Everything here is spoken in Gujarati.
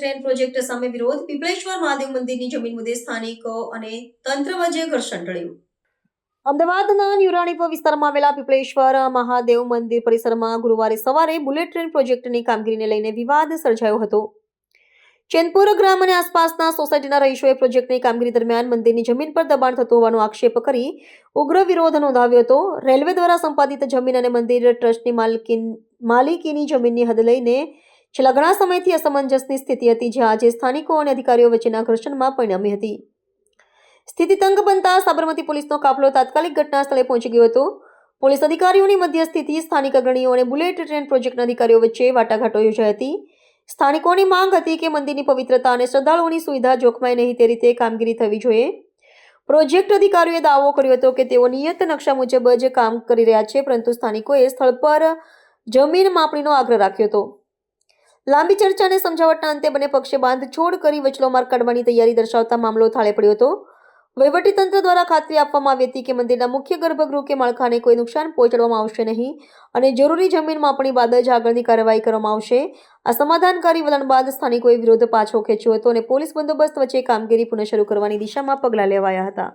ટ્રેન પ્રોજેક્ટ સામે વિરોધ. પીપળેશ્વર મહાદેવ મંદિરની જમીન મુદ્દે સ્થાનિકો અને તંત્ર વચ્ચે ઘર્ષણ ટળ્યું. અમદાવાદના ન્યુરાણીપુર વિસ્તારમાં આવેલા પીપળેશ્વર મહાદેવ મંદિર પરિસરમાં ગુરુવારે સવારે બુલેટ ટ્રેન પ્રોજેક્ટની કામગીરીને લઈને વિવાદ સર્જાયો હતો. ચેનપુર ગ્રામ અને આસપાસના સોસાયટીના રહીશોએ પ્રોજેક્ટની કામગીરી દરમિયાન મંદિરની જમીન પર દબાણ થતું હોવાનો આક્ષેપ કરી ઉગ્ર વિરોધ નોંધાવ્યો હતો. રેલવે દ્વારા સંપાદિત જમીન અને મંદિર ટ્રસ્ટની માલિકીની જમીનની હદ લઈને છેલ્લા ઘણા સમયથી અસમંજસની સ્થિતિ હતી, જે આજે સ્થાનિકો અને અધિકારીઓ વચ્ચેના ઘર્ષણમાં પરિણમી હતી. સ્થિતિ તંગ બનતા સાબરમતી પોલીસનો કાફલો તાત્કાલિક ઘટના સ્થળે પહોંચી ગયો હતો. પોલીસ અધિકારીઓની મધ્યસ્થીથી સ્થાનિક અગ્રણીઓ અને બુલેટ ટ્રેન પ્રોજેક્ટના અધિકારીઓ વચ્ચે વાટાઘાટો યોજાઈ હતી. સ્થાનિકોની માંગ હતી કે મંદિરની પવિત્રતા અને શ્રદ્ધાળુઓની સુવિધા જોખમાય નહીં તે રીતે કામગીરી થવી જોઈએ. પ્રોજેક્ટ અધિકારીઓએ દાવો કર્યો હતો કે તેઓ નિયત નકશા મુજબ જ કામ કરી રહ્યા છે, પરંતુ સ્થાનિકોએ સ્થળ પર જમીન માપણીનો આગ્રહ રાખ્યો હતો. લાંબી ચર્ચા અને સમજાવટના અંતે બંને પક્ષે બાંધછોડ કરી વચલો માર્ગ કાઢવાની તૈયારી દર્શાવતા મામલો થાળે પડ્યો હતો. વહીવટીતંત્ર દ્વારા ખાતરી આપવામાં આવી હતી કે મંદિરના મુખ્ય ગર્ભગૃહ કે માળખાને કોઈ નુકસાન પહોંચાડવામાં આવશે નહીં અને જરૂરી જમીન માપણી બાદ જ આગળની કાર્યવાહી કરવામાં આવશે. આ સમાધાનકારી વલણ બાદ સ્થાનિકોએ વિરોધ પાછો ખેંચ્યો હતો અને પોલીસ બંદોબસ્ત વચ્ચે કામગીરી પુનઃ શરૂ કરવાની દિશામાં પગલાં લેવાયા હતા.